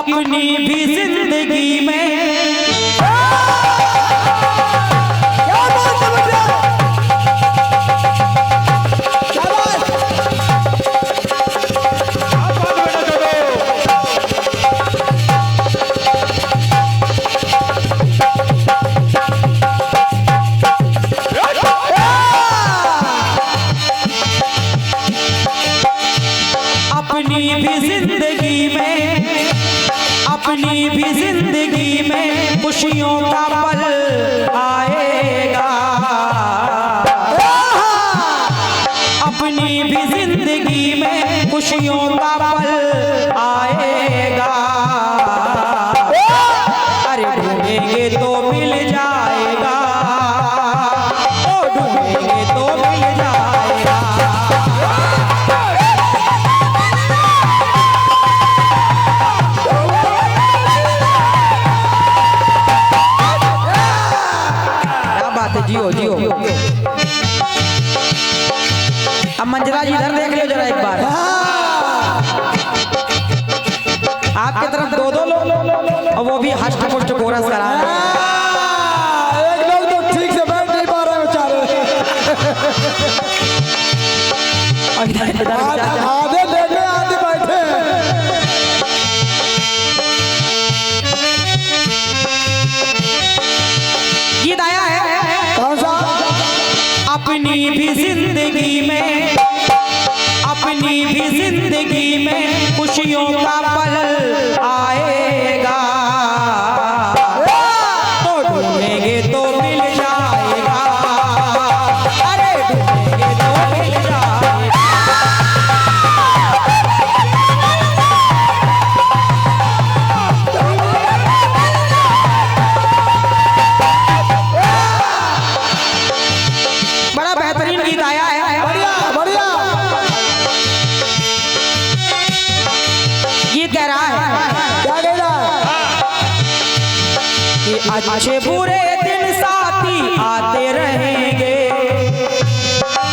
अपनी भी जिंदगी में अपनी भी जिंदगी में खुशियों का पल आएगा। अपनी भी जिंदगी में खुशियों का पल आएगा। अरे ढूंढेंगे तो मिल जाएगा, ओ ढूंढेंगे तो मिल जाएगा। जियो जियो। अब मंजरा जी इधर देख लो जरा एक बार। आपके तरफ दो दो लोग और वो भी हष्ट पुष्ट कोरस करा रहे हैं। एक लोग तो ठीक से बैठ नहीं पा रहे बेचारे। आधे लेटे आधे बैठे। गीत आया है अपनी भी जिंदगी में, अपनी भी जिंदगी में खुशियों का पल आएगा। तो ढूंढेंगे तो मिल जाएगा, अरे ढूंढेंगे तो मिल जाएगा। बड़ा बेहतरीन गीत आया है। बढ़िया बढ़िया। गीत कह रहा है, क्या कह रहा है कि अच्छे बुरे दिन साथी आते रहेंगे।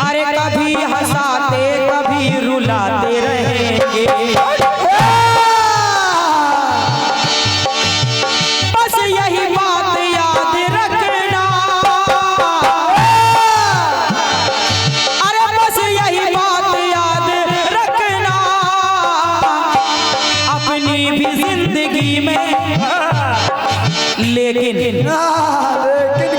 अरे कभी हंसाते कभी रुलाते रहेंगे। बस यही बात याद रखना, अरे बस यही बात याद रखना। अपनी भी जिंदगी में लेकिन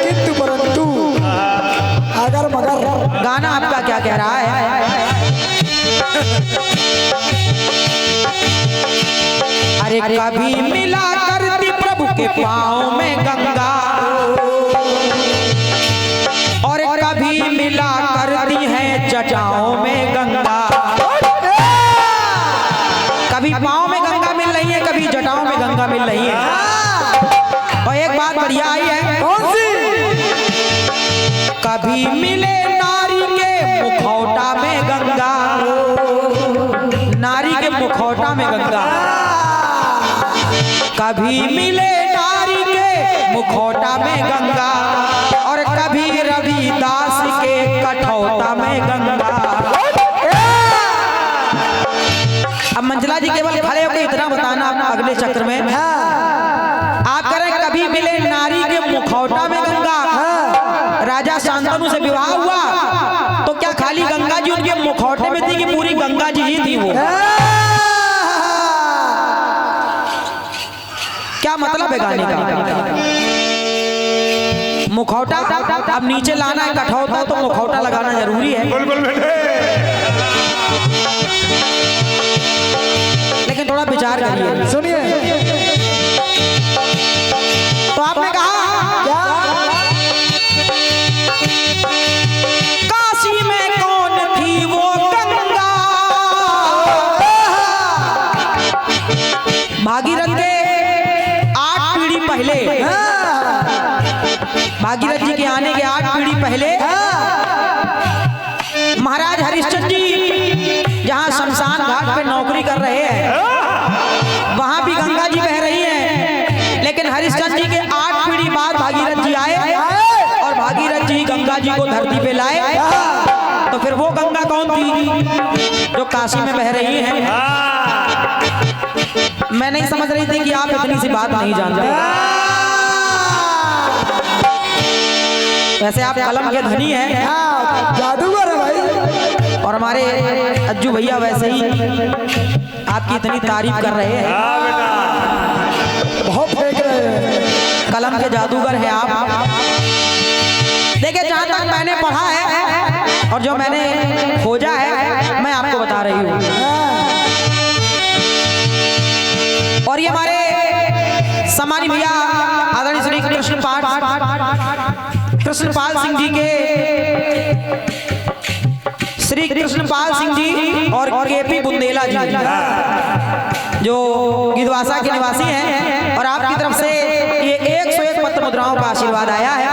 किंतु परंतु अगर मगर। गाना आपका क्या कह रहा है? अरे कभी मिला करती प्रभु के पाँव में गंगा, और कभी मिला करती है जटाओं में गंगा। कभी पाँव में गंगा मिल रही है, कभी जटाओं में गंगा मिल रही है। और एक बात बढ़िया आई है, कौन सी? कभी मिले नारी के मुखौटा में गंगा, नारी के मुखौटा में गंगा। कभी मिले नारी के मुखौटा में गंगा, और कभी रविदास के कठौता में गंगा। अब मंजला जी केवल खड़े होकर इतना बताना अगले चक्र में आप करें, कभी मिले नारी के मुखौटा में गंगा। राजा शांतनु से विवाह हुआ तो क्या खाली गंगा जी उनके मुखौटे में थी कि पूरी गंगा जी ही थी वो? क्या मतलब है गाने का? मुखौटा अब नीचे लाना है, कठौता तो मुखौटा लगाना जरूरी है। लेकिन थोड़ा विचार करिए, सुनिए। तो आपने कहा क्या? काशी में कौन थी वो गंगा? भागीरथ के 8 पीढ़ी पहले, भागीरथ जी के आने के 8 पीढ़ी पहले महाराज हरिश्चंद्र जी जहां शमशान घाट पे नौकरी कर रहे हैं, वहां भी गंगा जी बह रही हैं। लेकिन हरिश्चंद्र जी के 8 पीढ़ी बाद भागीरथ जी आए और भागीरथ जी गंगा जी को धरती पे लाए। तो फिर वो गंगा कौन थी जो काशी में बह रही है? मैं नहीं समझ रही थी कि आप इतनी सी बात नहीं जानते। वैसे आप कलम के धनी हैं, जादूगर है भाई। और हमारे अज्जू भैया वैसे ही आपकी इतनी तारीफ कर रहे हैं। बहुत फेंक रहे हैं। कलम के जादूगर हैं आप। देखिए, जहां तक मैंने पढ़ा है और जो मैंने खोजा है मैं आपको बता रही हूँ। और ये हमारे सम्मानी भैया आदरणीय श्री कृष्णपाल सिंह जी के, श्री कृष्णपाल सिंह जी और केपी बुंदेला जी जो गिदवासा के निवासी हैं, और आपकी तरफ से ये 101 पत्र मुद्राओं का आशीर्वाद आया है।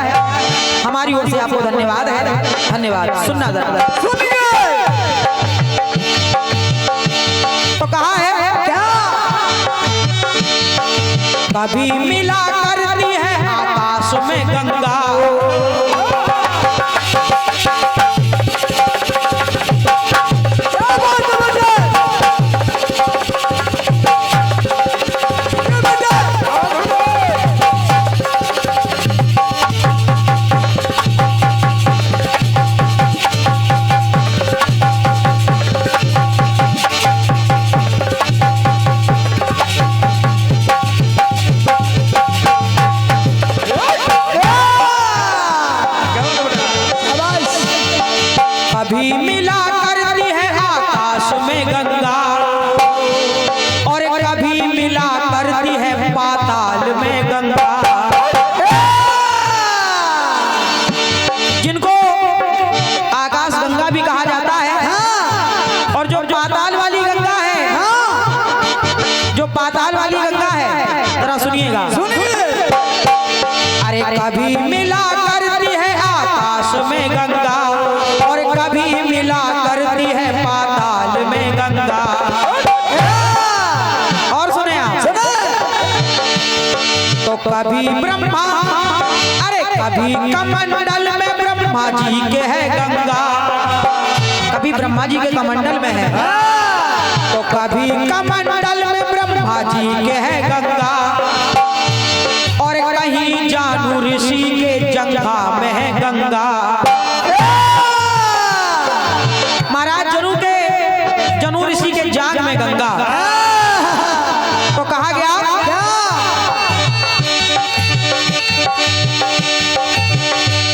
हमारी ओर से आपको धन्यवाद है। धन्यवाद। सुनना जरा, तो कहा है क्या, कभी मिला करती है आकाश में गंगा, कभी मिला करती है आकाश में गंगा, और कभी मिला करती है पाताल में गंगा। जिनको आकाश गंगा भी कहा जाता है, और जो पाताल वाली गंगा है, जो पाताल वाली गंगा है, जरा सुनिएगा। अरे कभी मिला करती है आकाश में गंगा, और कभी मिला करती है पाताल में गंगा। और सुने आप, तो कभी ब्रह्मा, अरे कभी कमंडल में ब्रह्मा जी के है गंगा, कभी ब्रह्मा जी के कमंडल में है, तो कभी कमंडल में ब्रह्मा जी के है गंगा, और कहीं जानू ऋषि के जंघा में है गंगा। महाराज जनू ऋषि के जाग में गंगा। तो कहा गया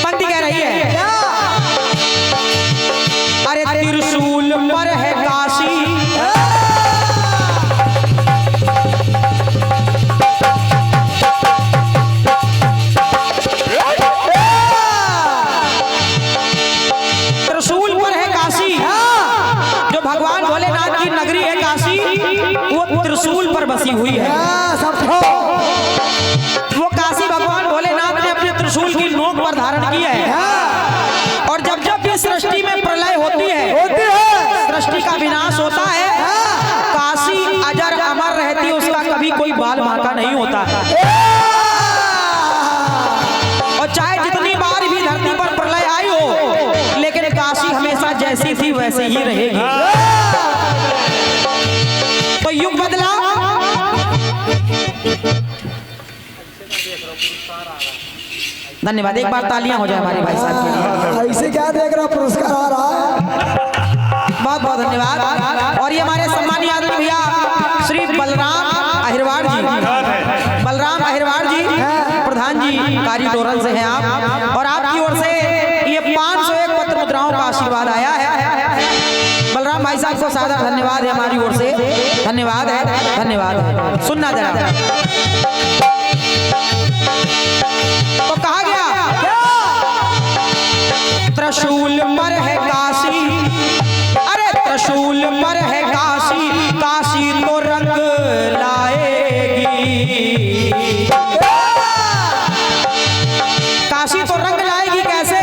पंक्ति कह रही है, अरे त्रिशूल पर है काशी, त्रिशूल पर है काशी। जो भगवान भोलेनाथ की नगरी है काशी, वो त्रिशूल पर बसी हुई है। वो काशी भगवान भोलेनाथ ने अपने त्रिशूल की नोक पर धारण की है। और जब जब भी सृष्टि में प्रलय होती है, सृष्टि का विनाश होता है, काशी अजर अमर रहती है, उसका कभी कोई बाल बांका नहीं होता है। और चाहे जितनी बार भी धरती पर प्रलय आई हो, लेकिन काशी हमेशा जैसी थी वैसे ही रहेगी। तो युग बदला, धन्यवाद। एक बार तालियां हो जाए हमारे भाई साहब के लिए। ऐसे क्या देख रहा, पुरस्कार आ रहा है। बहुत बहुत धन्यवाद। और ये हमारे सम्मानीय आदरणीय भैया श्री बलराम अहिरवाड़ जी, बलराम अहिरवाड़ जी प्रधान जी कारीडोरन से हैं आप, और आपकी ओर से ये 501 पत्र मुद्राओं का आशीर्वाद आया है। बलराम भाई साहब को सादर धन्यवाद है हमारी ओर से। धन्यवाद है, धन्यवाद है। सुनना जरा, तो कहा गया त्रिशूल पर है काशी, अरे त्रिशूल पर है काशी, काशी तो रंग लाएगी, काशी तो रंग लाएगी। कैसे?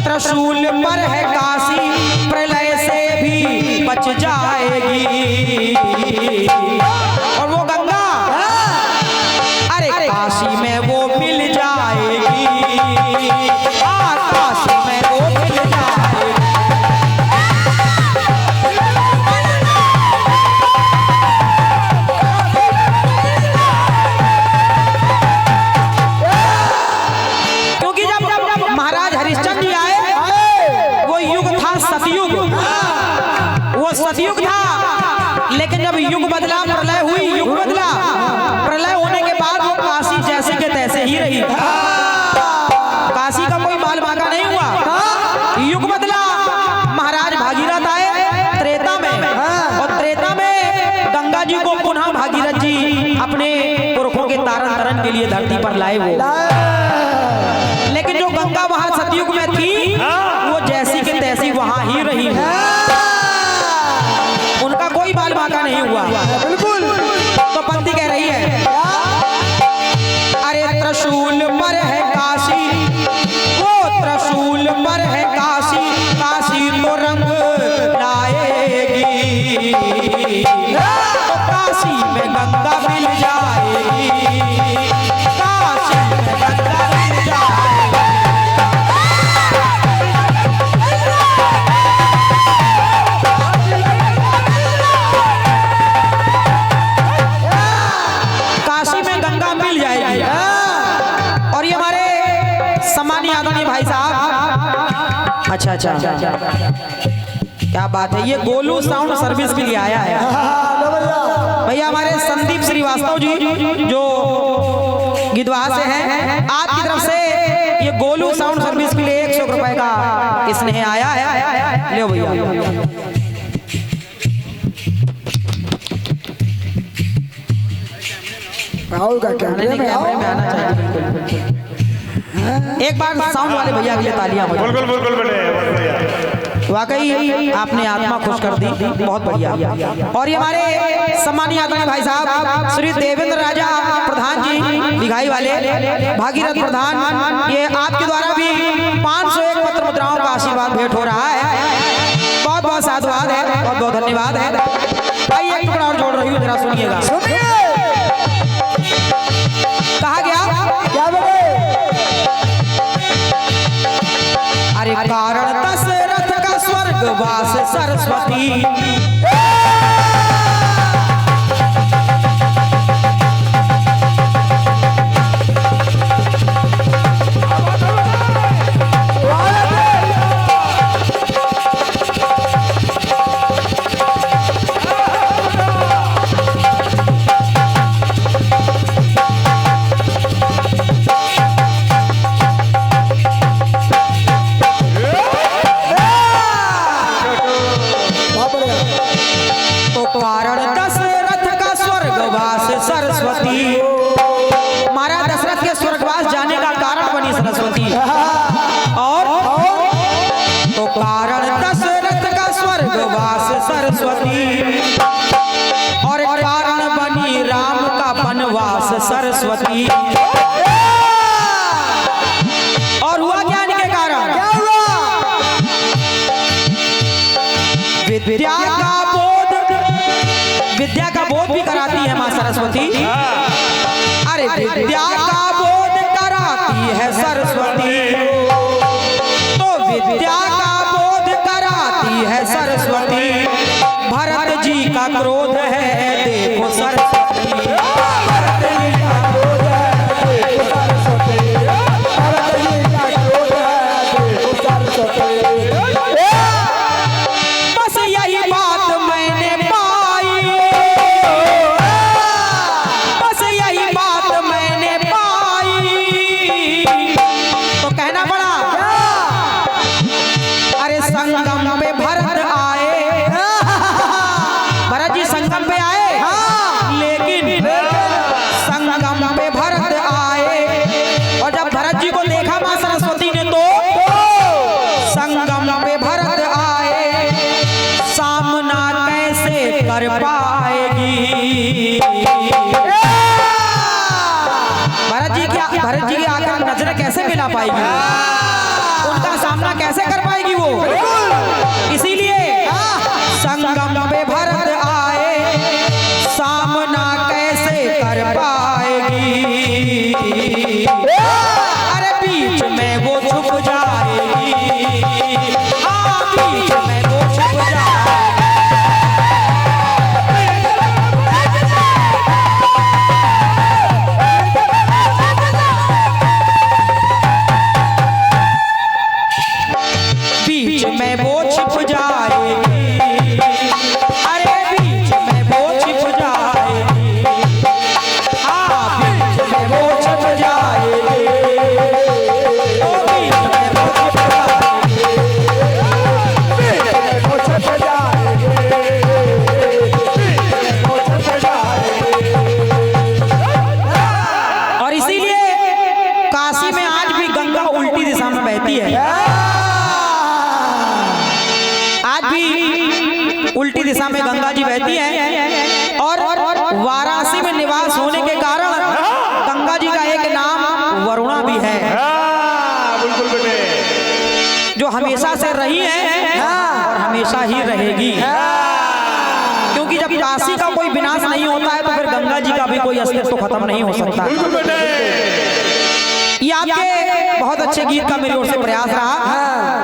त्रिशूल पर है काशी, प्रलय से भी बच जाएगी। और वो गंगा, अरे काशी में वो मिल जाएगी, काशी में वो मिल जाएगी। सतयुग था, लेकिन जब युग बदला, प्रलय हुई, युग बदला, प्रलय होने के बाद वो काशी जैसी के तैसे ही रही। काशी का कोई बाल बांका नहीं हुआ। युग बदला, महाराज भागीरथ आए त्रेता में, और त्रेता में गंगा जी को पुनः भागीरथ जी अपने पुरखों के तारण तरण के लिए धरती पर लाए वो। लेकिन जो गंगा वहां सतयुग में थी, वो जैसी के तैसी वहां ही रही। उनका कोई बाल बांका नहीं हुआ। बिल्कुल। तो पंक्ति कह रही है, अरे त्रिशूल पर है काशी, वो त्रिशूल पर है काशी, काशी तो रंग लाएगी, तो काशी में गंगा मिल जाएगी, काशी में गंगा मिल जाएगी। काशी में गंगा मिल जाएगी। और ये हमारे सम्मानीय आदरणीय भाई साहब, अच्छा, क्या बात है, ये गोलू साउंड सर्विस के लिए आया है भैया। हमारे संदीप श्रीवास्तव जी जो गिद्धवा से हैं, आपकी तरफ से ये गोलू साउंड सर्विस के लिए 100 रुपए का स्नेह आया है। ले भैया। राहुल का कैमरे में आओ। में आना चाहिए। एक बार साउंड वाले भैया के लिए तालियां हो जाए। बिल्कुल भैया। वाकई आपने आत्मा खुश कर दी, बहुत बढ़िया। और ये हमारे सम्मानीय आदरणीय भाई साहब श्री देवेंद्र राजा प्रधान जी दिघाई वाले भागीरथ प्रधान, ये आपके द्वारा भी 501 पत्र मुद्राओं का आशीर्वाद भेंट हो रहा है। बहुत बहुत साधुवाद है, बहुत बहुत धन्यवाद है। भाई एक टुकड़ा और जोड़ रही हूँ, जरा सुनिएगा। कहा गया क्या बोले? अरे कारण दशरथ का स्वर्गवास सरस्वती, कारण दशरथ का स्वर्गवास सरस्वती, महाराज दशरथ के स्वर्गवास जाने का कारण बनी सरस्वती। और तो कारण दशरथ का स्वर्गवास सरस्वती, और कारण बनी राम का वनवास सरस्वती। और हुआ क्या इनके कारण? क्या हुआ? विद्या का बोध भी कराती है माँ सरस्वती। अरे विद्या का बोध कराती है सरस्वती, तो विद्या का बोध कराती है सरस्वती। भरत जी का क्रोध है देखो सरस्वती, भरत जी का क्रोध है देखो सरस्वती, भरत जी का क्रोध है देखो सरस्वती। बस यही बात मैंने पाई, बस यही बात मैंने पाई, तो कहना पड़ा। अरे संगम पे भरत आए, भरत जी संगम पे आए, लेकिन संगम पे भरत आए, और जब भरत जी को देखा मां सरस्वती ने तो संगम पे भरत आए, सामना कैसे कर पाएगी। भरत जी की आकर नजर कैसे मिला पाएगी, उनका सामना कैसे कर पाएगी वो। इसीलिए संगम पे भरत आए, सामना कैसे कर पाएगी। अरे बीच में वो छुप जाएगी, हाँ बीच में वो छुप जाएगी। बीच में वो छिप जाएगी, रहती हैं और वाराणसी में निवास होने के कारण गंगा जी का एक नाम वरुणा भी है, बिल्कुल बेटे, जो हमेशा से रही है और हमेशा ही रहेगी। क्योंकि जब काशी का कोई विनाश नहीं होता है तो फिर गंगा जी का भी कोई अस्तित्व खत्म नहीं हो सकता। बिल्कुल बेटे। ये आपके बहुत अच्छे गीत का मेरी ओर से प्रयास रहा।